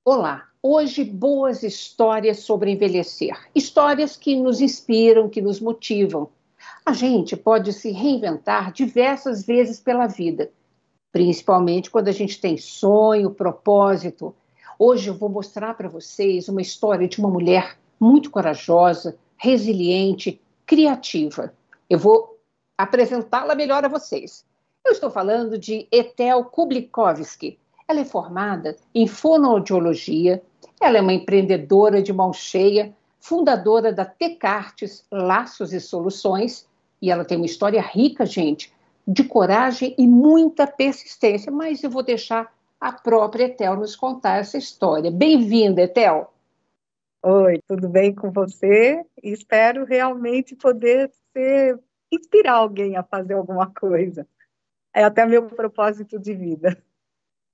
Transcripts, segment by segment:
Olá! Hoje, boas histórias sobre envelhecer. Histórias que nos inspiram, que nos motivam. A gente pode se reinventar diversas vezes pela vida, principalmente quando a gente tem sonho, propósito. Hoje eu vou mostrar para vocês uma história de uma mulher muito corajosa, resiliente, criativa. Eu vou apresentá-la melhor a vocês. Eu estou falando de Etel Kublikovski. Ela é formada em fonoaudiologia, ela é uma empreendedora de mão cheia, fundadora da Tecartes Laços e Soluções, e ela tem uma história rica, gente, de coragem e muita persistência, mas eu vou deixar a própria Etel nos contar essa história. Bem-vinda, Etel. Oi, tudo bem com você? Espero realmente poder inspirar alguém a fazer alguma coisa. É até meu propósito de vida.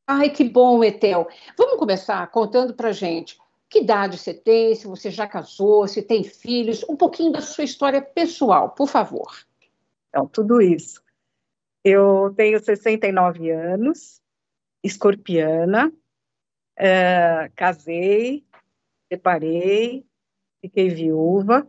Ai, que bom, Etel. Vamos começar contando para gente que idade você tem, se você já casou, se tem filhos, um pouquinho da sua história pessoal, por favor. Então, tudo isso. Eu tenho 69 anos, escorpiana, casei, separei, fiquei viúva,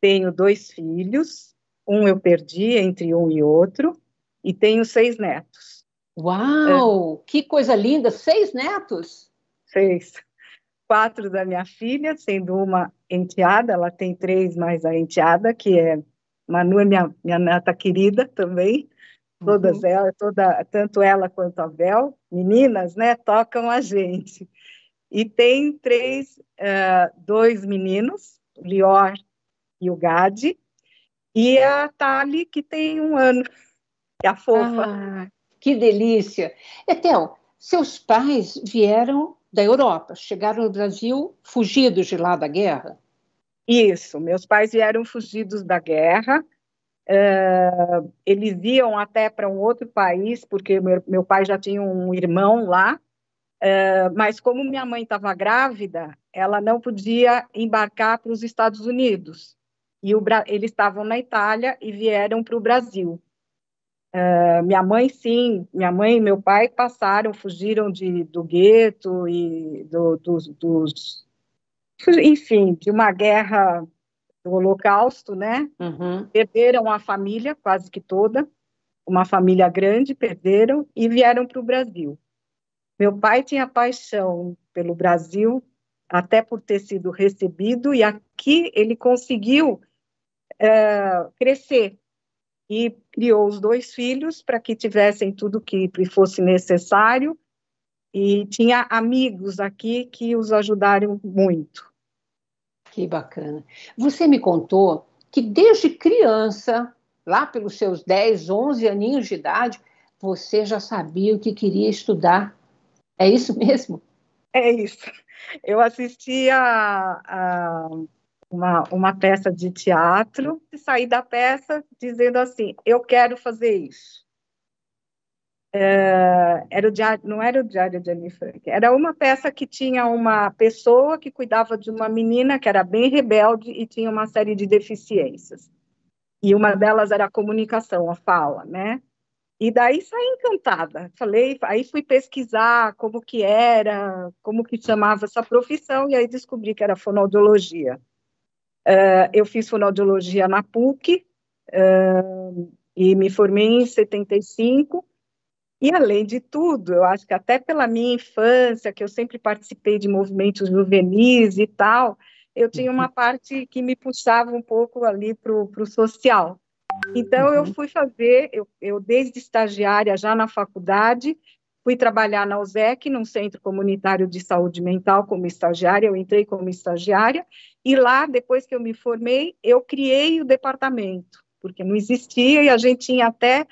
tenho dois filhos, um eu perdi entre um e outro, e tenho 6 netos. Uau, que coisa linda! 6 netos? Seis. Quatro da minha filha, sendo uma enteada, ela tem três, mais a enteada, que é Manu, é minha neta querida também, todas Uhum. elas, tanto ela quanto a Bel, meninas, né, tocam a gente. E tem dois meninos, o Lior e o Gade, e a Tali, que tem 1 ano, que é a fofa. Ah, que delícia! Etel, seus pais vieram da Europa, chegaram no Brasil fugidos de lá da guerra? Isso, meus pais vieram fugidos da guerra. Eles iam até para um outro país, porque meu pai já tinha um irmão lá, mas como minha mãe estava grávida, ela não podia embarcar para os Estados Unidos. E eles estavam na Itália e vieram para o Brasil. Minha mãe, sim, minha mãe e meu pai fugiram do gueto e enfim, de uma guerra do Holocausto, né? Uhum. Perderam a família, quase que toda, uma família grande, perderam e vieram para o Brasil. Meu pai tinha paixão pelo Brasil, até por ter sido recebido, e aqui ele conseguiu crescer e criou os dois filhos para que tivessem tudo que fosse necessário, e tinha amigos aqui que os ajudaram muito. Que bacana. Você me contou que desde criança, lá pelos seus 10, 11 aninhos de idade, você já sabia o que queria estudar. É isso mesmo? É isso. Eu assistia uma peça de teatro e saí da peça dizendo assim: eu quero fazer isso. Era o diário, não era o Diário de Anne Frank, era uma peça que tinha uma pessoa que cuidava de uma menina que era bem rebelde e tinha uma série de deficiências. E uma delas era a comunicação, a fala, né? E daí saí encantada. Falei, aí fui pesquisar como que era, como que chamava essa profissão, e aí descobri que era fonoaudiologia. Eu fiz fonoaudiologia na PUC, e me formei em 75. E, além de tudo, eu acho que até pela minha infância, que eu sempre participei de movimentos juvenis e tal, eu tinha uma parte que me puxava um pouco ali para o social. Então, eu Uhum. fui fazer, eu desde estagiária, já na faculdade, fui trabalhar na USEC, num centro comunitário de saúde mental, como estagiária, eu entrei como estagiária, e lá, depois que eu me formei, eu criei o departamento, porque não existia, e a gente tinha até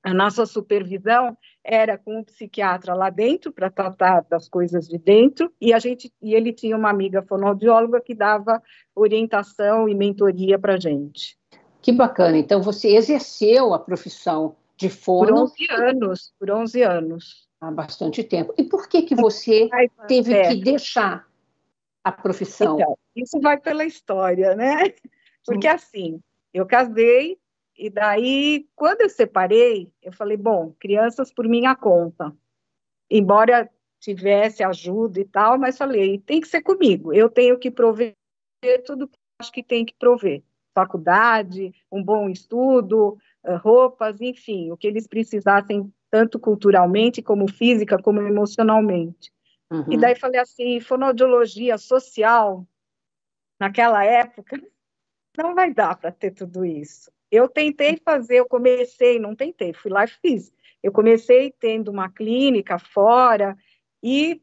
a nossa supervisão era com o psiquiatra lá dentro, para tratar das coisas de dentro, e ele tinha uma amiga fonoaudióloga que dava orientação e mentoria para a gente. Que bacana. Então, você exerceu a profissão de Por fono 11 anos, por 11 anos. há bastante tempo. E por que que você Ai, teve é, que deixar a profissão? então, isso vai pela história, né? Porque assim, eu casei, e daí, quando eu separei, eu falei, bom, crianças por minha conta. Embora tivesse ajuda e tal, mas falei, tem que ser comigo, eu tenho que prover tudo que eu acho que tem que prover. Faculdade, um bom estudo, roupas, enfim, o que eles precisassem, tanto culturalmente, como física, como emocionalmente. E daí falei assim, fonoaudiologia social, naquela época, não vai dar para ter tudo isso. Eu tentei fazer, eu comecei, não tentei, fui lá e fiz. Eu comecei tendo uma clínica fora e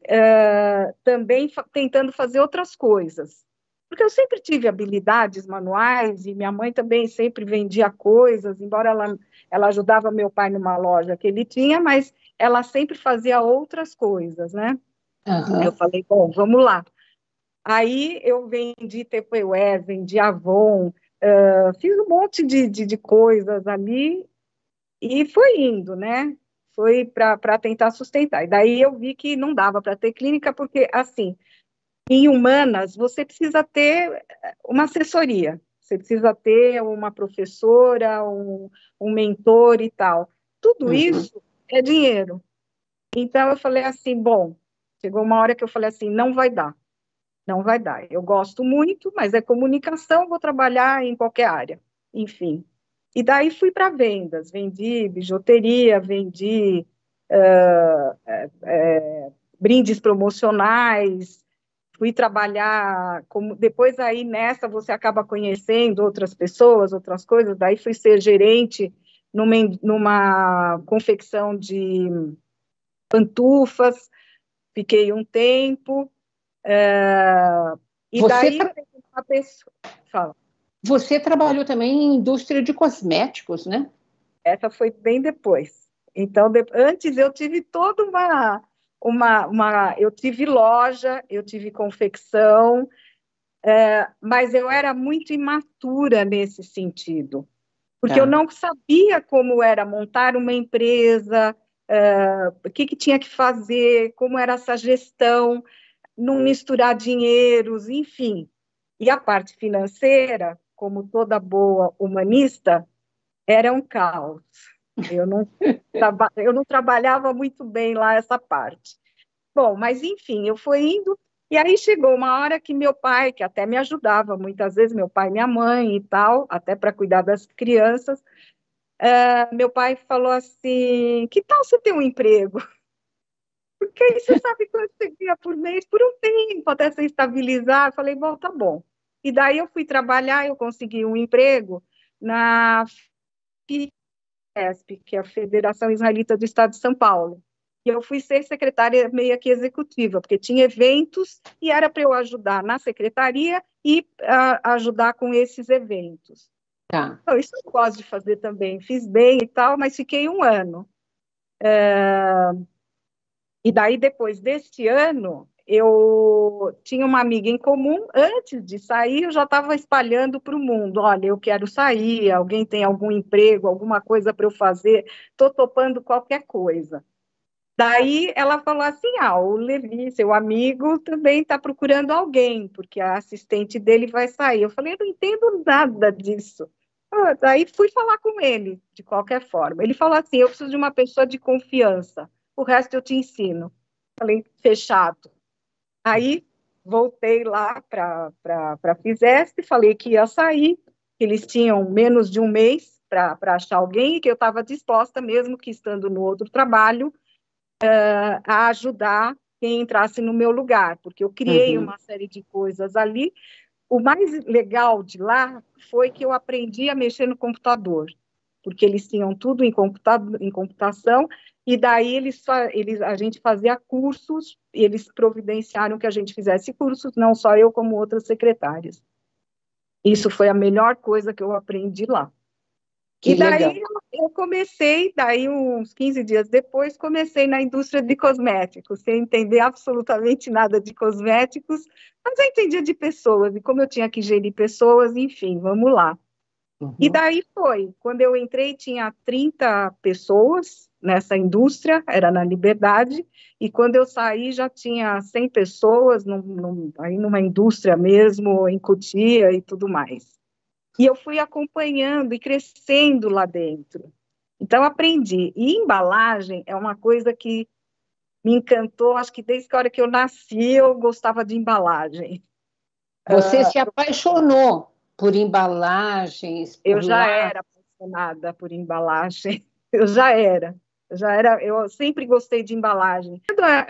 também tentando fazer outras coisas. Porque eu sempre tive habilidades manuais e minha mãe também sempre vendia coisas, embora ela ajudava meu pai numa loja que ele tinha, mas ela sempre fazia outras coisas, né? Eu falei, bom, vamos lá. Aí eu vendi Tupperware, vendi Avon, fiz um monte de coisas ali e foi indo, né? Foi para tentar sustentar. E daí eu vi que não dava para ter clínica, porque, assim, em humanas, você precisa ter uma assessoria, você precisa ter uma professora, um mentor e tal. Tudo isso é dinheiro. Então eu falei assim, bom, chegou uma hora que eu falei assim, não vai dar. Não vai dar. Eu gosto muito, mas é comunicação, vou trabalhar em qualquer área. Enfim. E daí fui para vendas, vendi bijuteria, vendi brindes promocionais, fui trabalhar, depois aí nessa você acaba conhecendo outras pessoas, outras coisas, daí fui ser gerente numa confecção de pantufas, fiquei um tempo, e Você, daí a pessoa fala, você trabalhou também em indústria de cosméticos, né? essa foi bem depois. Então, antes eu tive toda eu tive loja, eu tive confecção, mas eu era muito imatura nesse sentido, porque eu não sabia como era montar uma empresa, o que tinha que fazer, como era essa gestão, não misturar dinheiros, enfim. E a parte financeira, como toda boa humanista, era um caos. Eu não trabalhava muito bem lá essa parte. Bom, mas enfim, eu fui indo, e aí chegou uma hora que meu pai, que até me ajudava muitas vezes, meu pai e minha mãe e tal, até para cuidar das crianças, meu pai falou assim, que tal você ter um emprego? Porque aí você sabe quanto você ganha por mês, por um tempo, até se estabilizar. Eu falei, bom, tá bom. E daí eu fui trabalhar, eu consegui um emprego na FIESP, que é a Federação Israelita do Estado de São Paulo. E eu fui ser secretária meio que executiva, porque tinha eventos e era para eu ajudar na secretaria e ajudar com esses eventos. Então, isso eu gosto de fazer também. Fiz bem e tal, mas fiquei um ano. E daí, depois deste ano, eu tinha uma amiga em comum. Antes de sair, eu já estava espalhando para o mundo. Olha, eu quero sair, alguém tem algum emprego, alguma coisa para eu fazer, estou topando qualquer coisa. Daí ela falou assim, o Levi, seu amigo, também está procurando alguém, porque a assistente dele vai sair. Eu falei, eu não entendo nada disso. Daí fui falar com ele, de qualquer forma. Ele falou assim, eu preciso de uma pessoa de confiança, o resto eu te ensino. Falei, fechado. Aí voltei lá para a Fisesp, falei que ia sair, que eles tinham menos de um mês para achar alguém e que eu estava disposta, mesmo que estando no outro trabalho, a ajudar quem entrasse no meu lugar, porque eu criei uma série de coisas ali. O mais legal de lá foi que eu aprendi a mexer no computador, porque eles tinham tudo em computação, e daí a gente fazia cursos, e eles providenciaram que a gente fizesse cursos, não só eu, como outras secretárias. Isso foi a melhor coisa que eu aprendi lá. Que e daí legal. eu comecei, daí uns 15 dias depois, comecei na indústria de cosméticos, sem entender absolutamente nada de cosméticos, mas eu entendia de pessoas, e como eu tinha que gerir pessoas, enfim, vamos lá. E daí foi, quando eu entrei tinha 30 pessoas nessa indústria, era na Liberdade, e quando eu saí já tinha 100 pessoas, aí numa indústria mesmo, em Cotia e tudo mais. E eu fui acompanhando e crescendo lá dentro. Então, aprendi. E embalagem é uma coisa que me encantou, acho que desde a hora que eu nasci eu gostava de embalagem. Você se apaixonou por embalagens, Eu por já lá. era apaixonada por embalagem, eu sempre gostei de embalagem.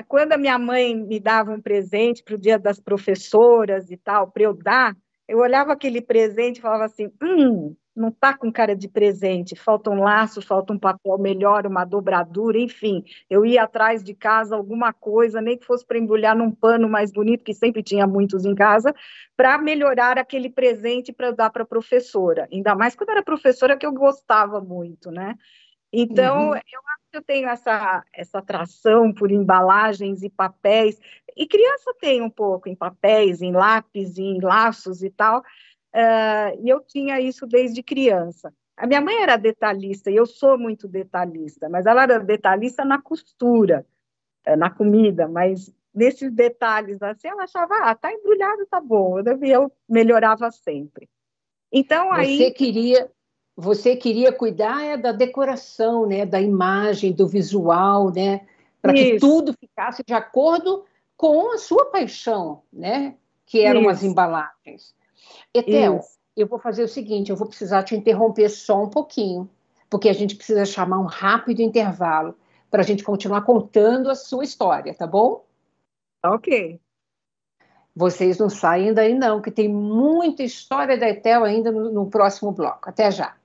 Quando a minha mãe me dava um presente para o dia das professoras e tal, para eu dar, eu olhava aquele presente e falava assim, não está com cara de presente, falta um laço, falta um papel melhor, uma dobradura, enfim, eu ia atrás de casa alguma coisa, nem que fosse para embrulhar num pano mais bonito, que sempre tinha muitos em casa, para melhorar aquele presente para dar para a professora, ainda mais quando era professora que eu gostava muito, né? Então, eu acho que eu tenho essa atração por embalagens e papéis, e criança tem um pouco em papéis, em lápis, em laços e tal, e eu tinha isso desde criança. A minha mãe era detalhista, e eu sou muito detalhista, mas ela era detalhista na costura, na comida, mas nesses detalhes, assim, ela achava, tá embrulhado, tá bom, eu melhorava sempre. Então, Você aí... queria, você queria cuidar da decoração, né, da imagem, do visual, né, para que Isso, tudo ficasse de acordo com a sua paixão, né, que eram as isso, embalagens. Etel, isso. eu vou fazer o seguinte, eu vou precisar te interromper só um pouquinho, porque a gente precisa chamar um rápido intervalo para a gente continuar contando a sua história, tá bom? Ok. Vocês não saem daí não, que tem muita história da Etel ainda no próximo bloco. Até já.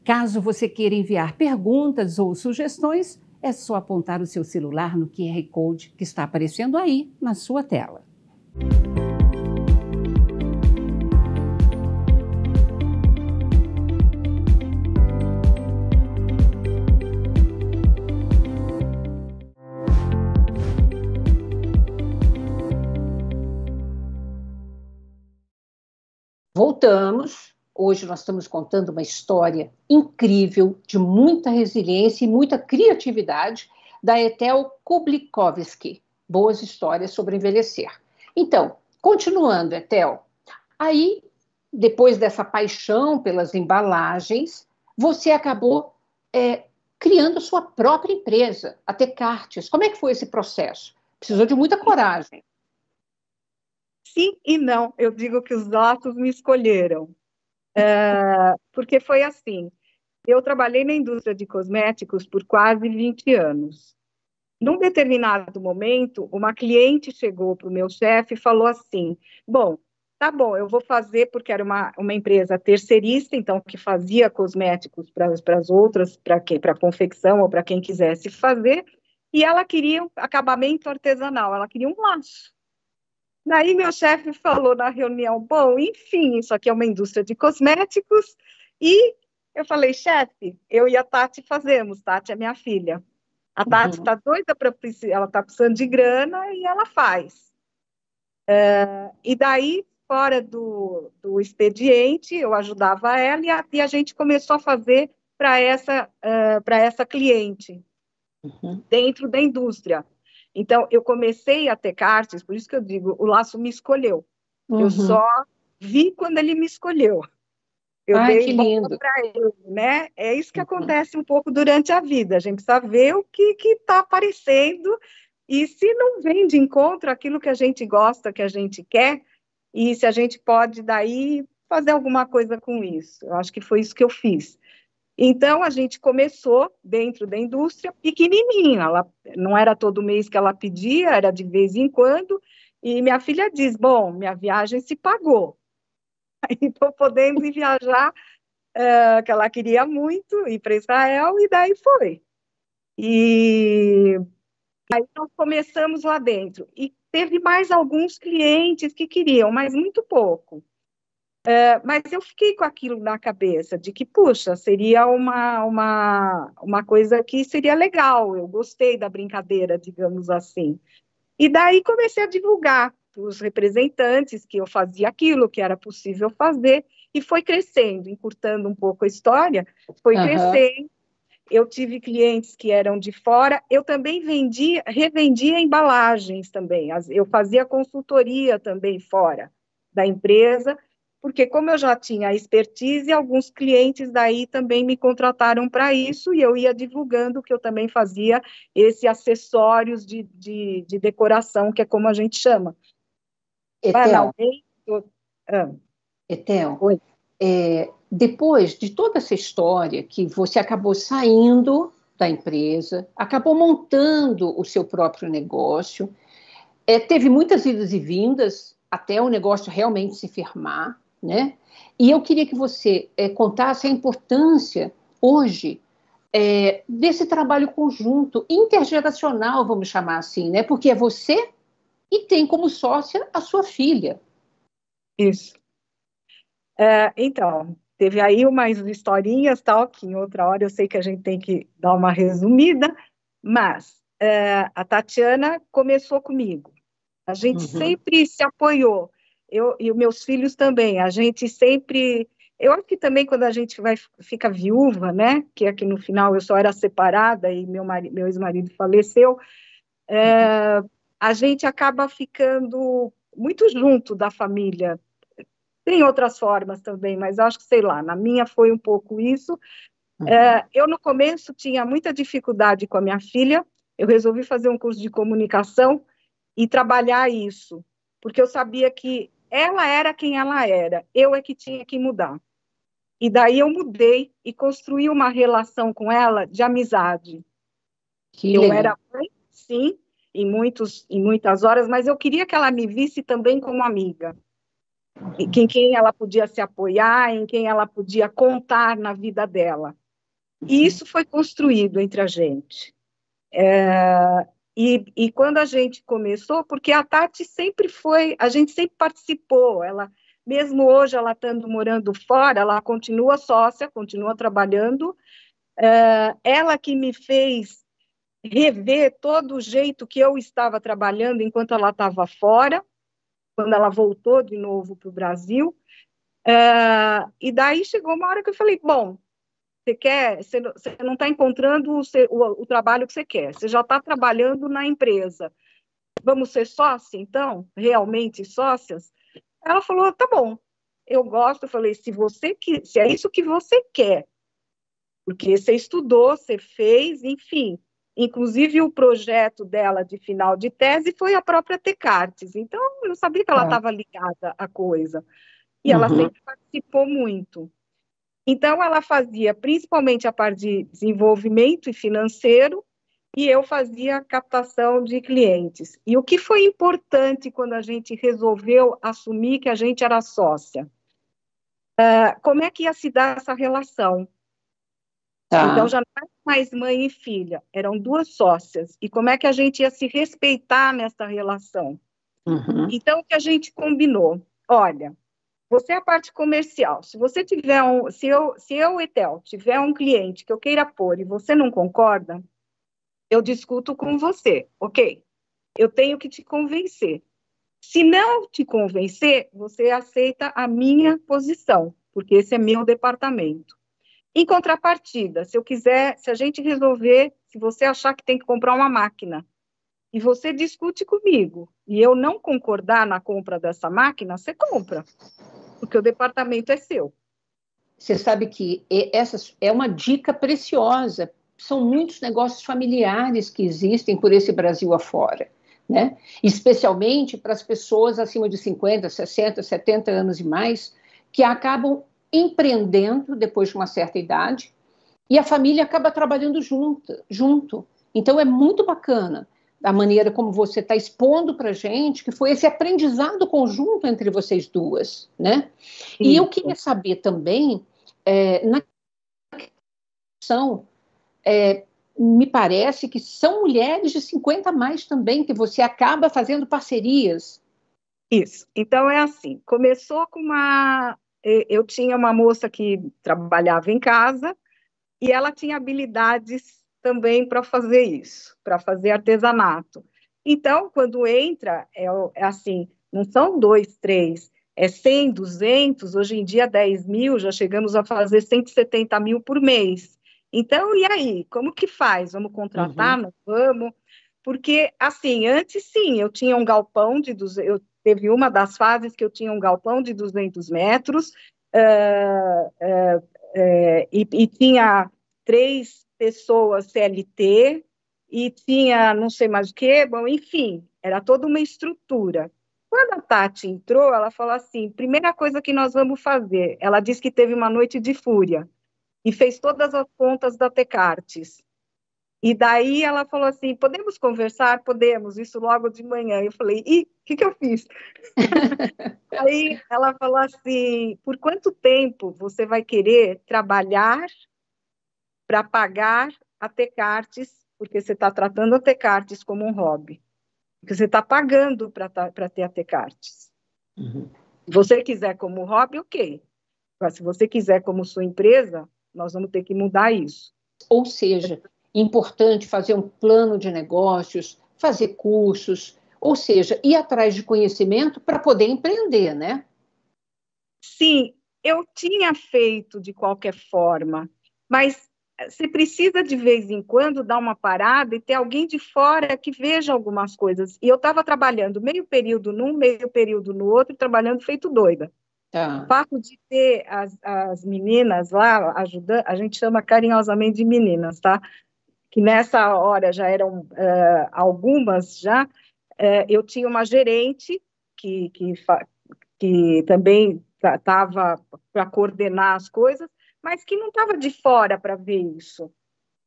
Caso você queira enviar perguntas ou sugestões, é só apontar o seu celular no QR Code que está aparecendo aí na sua tela. Voltamos. Hoje nós estamos contando uma história incrível, de muita resiliência e muita criatividade, da Etel Kublikowski. Boas histórias sobre envelhecer. Então, continuando, Etel, aí, depois dessa paixão pelas embalagens, você acabou criando sua própria empresa, a Tecartes. Como é que foi esse processo? Precisou de muita coragem. Sim e não. Eu digo que os laços me escolheram. Porque foi assim. Eu trabalhei na indústria de cosméticos por quase 20 anos. Num determinado momento, uma cliente chegou para o meu chefe e falou assim: bom, tá bom, eu vou fazer, porque era uma empresa terceirista, então que fazia cosméticos para as outras, para a confecção ou para quem quisesse fazer, e ela queria um acabamento artesanal, ela queria um laço. Daí meu chefe falou na reunião, bom, enfim, isso aqui é uma indústria de cosméticos, e eu falei, chefe, eu e a Tati fazemos, Tati é minha filha. A Tati está doida para ela está precisando de grana e ela faz. E daí, fora do expediente, eu ajudava ela e a gente começou a fazer para essa cliente, dentro da indústria. Então, eu comecei a ter cartas, por isso que eu digo, o laço me escolheu. Eu só vi quando ele me escolheu. Eu Ai, dei que bola lindo. para ele, né? É isso que acontece um pouco durante a vida. A gente precisa ver o que está aparecendo e se não vem de encontro aquilo que a gente gosta, que a gente quer, e se a gente pode daí fazer alguma coisa com isso. Eu acho que foi isso que eu fiz. Então, a gente começou dentro da indústria pequenininha. Ela, não era todo mês que ela pedia, era de vez em quando. E minha filha diz, bom, minha viagem se pagou. Estou podendo ir viajar, que ela queria muito, ir para Israel, e daí foi. E aí nós começamos lá dentro. E teve mais alguns clientes que queriam, mas muito pouco. Mas eu fiquei com aquilo na cabeça, de que, puxa, seria uma coisa que seria legal, eu gostei da brincadeira, digamos assim. E daí comecei a divulgar para os representantes que eu fazia aquilo, que era possível fazer, e foi crescendo, encurtando um pouco a história, foi crescendo. Eu tive clientes que eram de fora, eu também revendia embalagens também, eu fazia consultoria também fora da empresa, porque como eu já tinha expertise, alguns clientes daí também me contrataram para isso, e eu ia divulgando que eu também fazia esse acessórios de decoração, que é como a gente chama. Etel, Banalmente, ah, Etel, oi. depois de toda essa história que você acabou saindo da empresa, acabou montando o seu próprio negócio, teve muitas idas e vindas até o negócio realmente se firmar, né? E eu queria que você contasse a importância hoje desse trabalho conjunto, intergeracional, vamos chamar assim, né? Porque é você e tem como sócia a sua filha. Isso. Então, teve aí umas historinhas, tal, que em outra hora eu sei que a gente tem que dar uma resumida, mas a Tatiana começou comigo. A gente Uhum. sempre se apoiou, eu e os meus filhos também, a gente sempre... Eu acho que também quando a gente fica viúva, né, que aqui no final eu só era separada e meu ex-marido faleceu, a gente acaba ficando muito junto da família. Tem outras formas também, mas acho que, sei lá, na minha foi um pouco isso. Uhum. Eu, no começo, tinha muita dificuldade com a minha filha, eu resolvi fazer um curso de comunicação e trabalhar isso, porque eu sabia que ela era quem ela era, eu é que tinha que mudar. E daí eu mudei e construí uma relação com ela de amizade. Que Eu legal. era mãe, sim, em muitas horas, mas eu queria que ela me visse também como amiga, em quem ela podia se apoiar, em quem ela podia contar na vida dela. E isso foi construído entre a gente. E quando a gente começou, porque a Tati sempre foi, a gente sempre participou, ela, mesmo hoje ela estando morando fora, ela continua sócia, continua trabalhando, ela que me fez rever todo o jeito que eu estava trabalhando enquanto ela estava fora, quando ela voltou de novo para o Brasil, e daí chegou uma hora que eu falei, bom, você não está encontrando o trabalho que você quer, você já está trabalhando na empresa, vamos ser sócios, então? Realmente sócias? Ela falou, tá bom, eu gosto. Eu falei, se é isso que você quer, porque você estudou, você fez, enfim. Inclusive, o projeto dela de final de tese foi a própria Tecartes. Então, eu sabia que ela Tá. estava ligada à coisa. E ela Uhum. sempre participou muito. Então, ela fazia principalmente a parte de desenvolvimento e financeiro, e eu fazia captação de clientes. E o que foi importante quando a gente resolveu assumir que a gente era sócia? Como é que ia se dar essa relação? Então, Tá. já não era mais mãe e filha, eram duas sócias. E como é que a gente ia se respeitar nessa relação? Uhum. Então, o que a gente combinou? Olha, você é a parte comercial. Se você tiver se eu, Etel, tiver um cliente que eu queira pôr e você não concorda, eu discuto com você, ok? Eu tenho que te convencer. Se não te convencer, você aceita a minha posição, porque esse é meu departamento. Em contrapartida, se a gente resolver, se você achar que tem que comprar uma máquina, e você discute comigo, e eu não concordar na compra dessa máquina, você compra, porque o departamento é seu. Você sabe que essa é uma dica preciosa. São muitos negócios familiares que existem por esse Brasil afora, né? Especialmente para as pessoas acima de 50, 60, 70 anos e mais, que acabam empreendendo depois de uma certa idade e a família acaba trabalhando junto. Então é muito bacana a maneira como você está expondo para a gente que foi esse aprendizado conjunto entre vocês duas, né? E eu queria Isso. saber também, na questão, me parece que são mulheres de 50 a mais também, que você acaba fazendo parcerias. Isso. Então, é assim, começou com uma... Eu tinha uma moça que trabalhava em casa e ela tinha habilidades também para fazer isso, para fazer artesanato. Então, quando entra, é assim, não são dois, três, é 100, 200, hoje em dia 10 mil, já chegamos a fazer 170 mil por mês. Então, e aí, como que faz? Vamos contratar? Uhum. Não vamos? Porque, assim, antes sim, eu tinha um galpão de 200, teve uma das fases que eu tinha um galpão de 200 metros, e tinha 3 pessoas CLT, e tinha não sei mais o que, bom, enfim, era toda uma estrutura. Quando a Tati entrou, ela falou assim, primeira coisa que nós vamos fazer, ela disse que teve uma noite de fúria, e fez todas as contas da Tecartes. E daí ela falou assim, podemos conversar? Podemos, isso logo de manhã. Eu falei, ih, o que eu fiz? Aí ela falou assim, por quanto tempo você vai querer trabalhar para pagar a Tecartes, porque você está tratando a Tecartes como um hobby, porque você está pagando para ter a Tecartes. Uhum. Se você quiser como hobby, ok. Mas se você quiser como sua empresa, nós vamos ter que mudar isso. Ou seja, importante fazer um plano de negócios, fazer cursos, ou seja, ir atrás de conhecimento para poder empreender, né? Sim, eu tinha feito de qualquer forma, mas você precisa de vez em quando dar uma parada e ter alguém de fora que veja algumas coisas. E eu estava trabalhando meio período num, meio período no outro, trabalhando feito doida. Tá. O fato de ter as meninas lá ajudando, a gente chama carinhosamente de meninas, tá? Que nessa hora já eram algumas já, eu tinha uma gerente que também estava para coordenar as coisas, mas que não estava de fora para ver isso.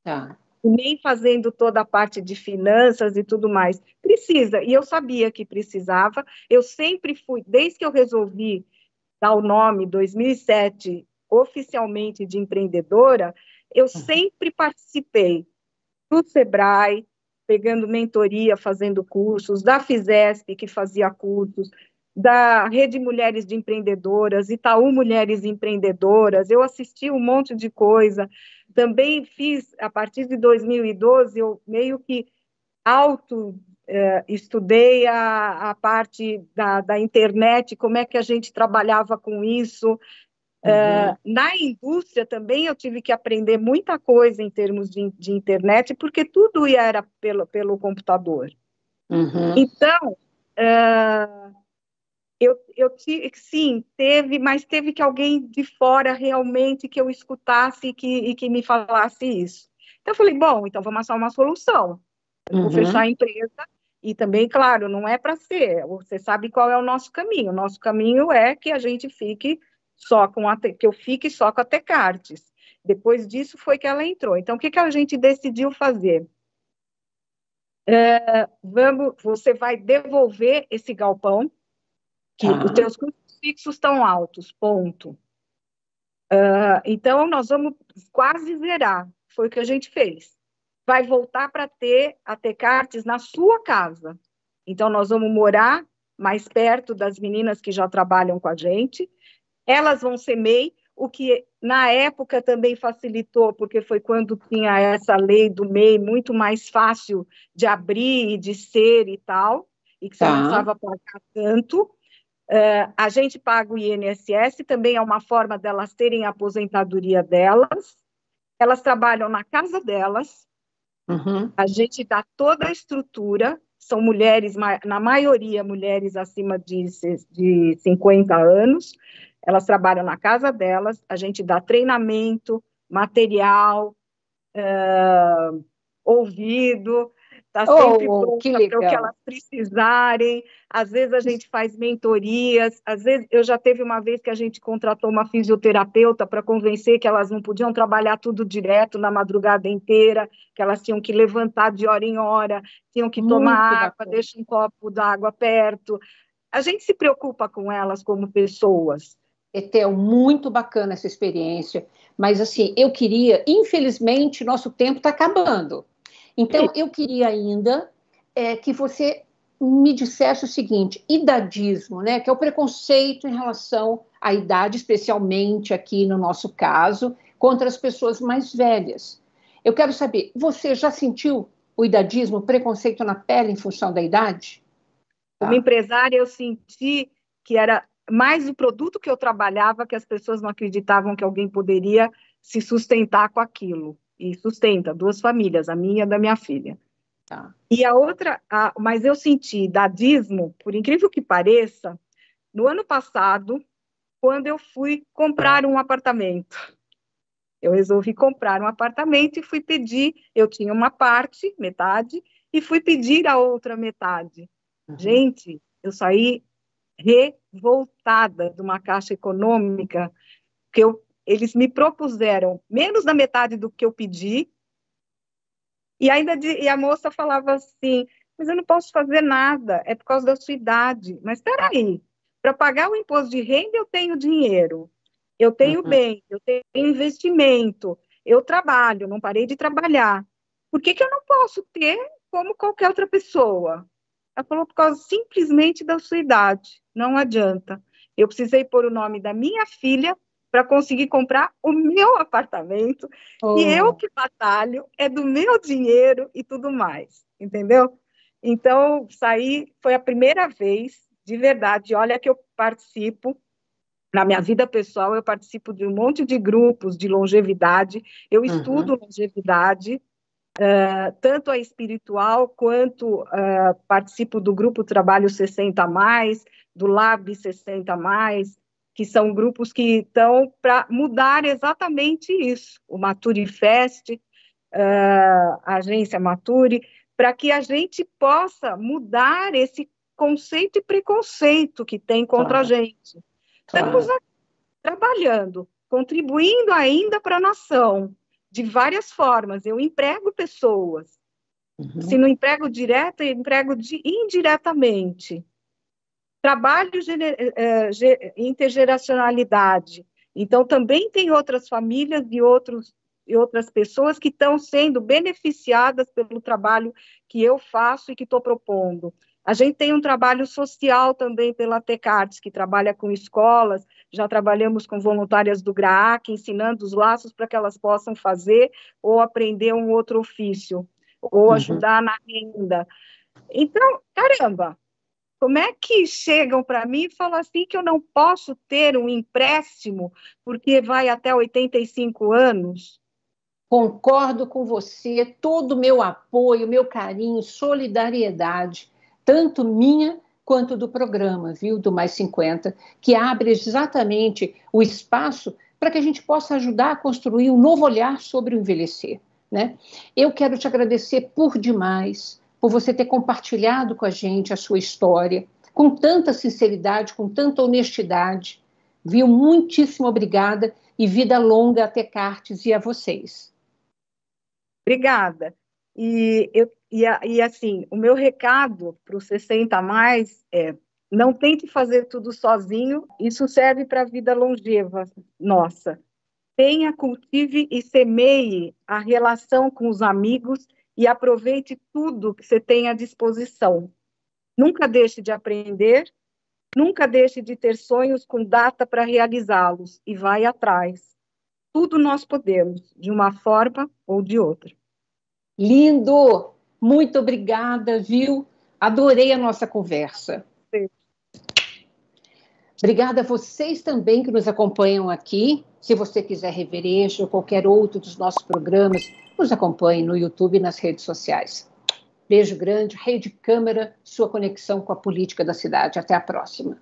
Tá. Nem fazendo toda a parte de finanças e tudo mais. Precisa, e eu sabia que precisava, eu sempre fui, desde que eu resolvi dar o nome 2007 oficialmente de empreendedora, eu sempre participei do Sebrae, pegando mentoria, fazendo cursos, da Fisesp, que fazia cursos, da Rede Mulheres de Empreendedoras, Itaú Mulheres Empreendedoras, eu assisti um monte de coisa. Também fiz, a partir de 2012, eu meio que estudei a parte da internet, como é que a gente trabalhava com isso. Na indústria também eu tive que aprender muita coisa em termos de internet, porque tudo era pelo computador. Uhum. Então, sim, mas teve que alguém de fora realmente que eu escutasse e que me falasse isso. Então eu falei, bom, então vamos achar uma solução. Eu vou fechar a empresa e também, claro, não é para ser. Você sabe qual é o nosso caminho. O nosso caminho é que a gente fique que eu fique só com a Tecartes. Depois disso foi que ela entrou. Então, o que a gente decidiu fazer? Você vai devolver esse galpão, que os teus custos fixos estão altos, ponto. Então, nós vamos quase zerar. Foi o que a gente fez. Vai voltar para ter a Tecartes na sua casa. Então, nós vamos morar mais perto das meninas que já trabalham com a gente. Elas vão ser MEI, o que na época também facilitou, porque foi quando tinha essa lei do MEI muito mais fácil de abrir e de ser e tal, e que você não precisava pagar tanto. A gente paga o INSS, também é uma forma delas terem a aposentadoria delas. Elas trabalham na casa delas, a gente dá toda a estrutura, são mulheres, na maioria mulheres acima de 50 anos, elas trabalham na casa delas, a gente dá treinamento, material, ouvido, está sempre pronta para o que elas precisarem. Às vezes a gente faz mentorias, às vezes eu já teve uma vez que a gente contratou uma fisioterapeuta para convencer que elas não podiam trabalhar tudo direto na madrugada inteira, que elas tinham que levantar de hora em hora, tinham que tomar água, deixa um copo d'água perto. A gente se preocupa com elas como pessoas. Etel, muito bacana essa experiência, mas assim, eu queria, infelizmente, nosso tempo está acabando. Então, eu queria ainda que você me dissesse o seguinte, idadismo, né, que é o preconceito em relação à idade, especialmente aqui no nosso caso, contra as pessoas mais velhas. Eu quero saber, você já sentiu o idadismo, o preconceito na pele em função da idade? Como empresária, eu senti que era mais o produto que eu trabalhava, que as pessoas não acreditavam que alguém poderia se sustentar com aquilo. E sustenta 2 famílias, a minha e a da minha filha. Tá. E a outra, mas eu senti dadismo, por incrível que pareça, no ano passado, quando eu fui comprar um apartamento. Eu resolvi comprar um apartamento e fui pedir, eu tinha uma parte, metade, e fui pedir a outra metade. Uhum. Gente, eu saí revoltada de uma Caixa Econômica, que eles me propuseram menos da metade do que eu pedi, e a moça falava assim, mas eu não posso fazer nada, é por causa da sua idade. Mas espera aí, para pagar o imposto de renda eu tenho dinheiro, eu tenho bem, eu tenho investimento, eu trabalho, não parei de trabalhar. Por que eu não posso ter como qualquer outra pessoa? Ela falou, por causa simplesmente da sua idade, não adianta. Eu precisei pôr o nome da minha filha para conseguir comprar o meu apartamento, e eu que batalho, é do meu dinheiro e tudo mais, entendeu? Então, foi a primeira vez, de verdade, olha que eu participo, na minha vida pessoal, eu participo de um monte de grupos de longevidade, eu estudo longevidade, tanto a espiritual, quanto participo do grupo Trabalho 60+, do Lab 60+, que são grupos que estão para mudar exatamente isso. O Maturi Fest, a agência Maturi, para que a gente possa mudar esse conceito e preconceito que tem contra a gente. Estamos trabalhando, contribuindo ainda para a nação, de várias formas. Eu emprego pessoas. Se não emprego direto, eu emprego indiretamente. Trabalho intergeracionalidade. Então, também tem outras famílias e outras pessoas que estão sendo beneficiadas pelo trabalho que eu faço e que estou propondo. A gente tem um trabalho social também pela Tecartes, que trabalha com escolas, já trabalhamos com voluntárias do GRAAC, ensinando os laços para que elas possam fazer ou aprender um outro ofício, ou ajudar na renda. Então, caramba, como é que chegam para mim e falam assim que eu não posso ter um empréstimo porque vai até 85 anos? Concordo com você, todo o meu apoio, meu carinho, solidariedade, tanto minha quanto do programa, viu, do Mais 50, que abre exatamente o espaço para que a gente possa ajudar a construir um novo olhar sobre o envelhecer, né? Eu quero te agradecer por demais, por você ter compartilhado com a gente a sua história, com tanta sinceridade, com tanta honestidade, viu? Muitíssimo obrigada e vida longa a Tecartes e a vocês. Obrigada. E assim, o meu recado para o 60+ é: não tente fazer tudo sozinho, isso serve para a vida longeva nossa. Tenha, cultive e semeie a relação com os amigos e aproveite tudo que você tem à disposição. Nunca deixe de aprender, nunca deixe de ter sonhos com data para realizá-los e vai atrás. Tudo nós podemos, de uma forma ou de outra. Lindo! Muito obrigada, viu? Adorei a nossa conversa. Sim. Obrigada a vocês também que nos acompanham aqui. Se você quiser rever este ou qualquer outro dos nossos programas, nos acompanhe no YouTube e nas redes sociais. Beijo grande, Rede Câmara, sua conexão com a política da cidade. Até a próxima.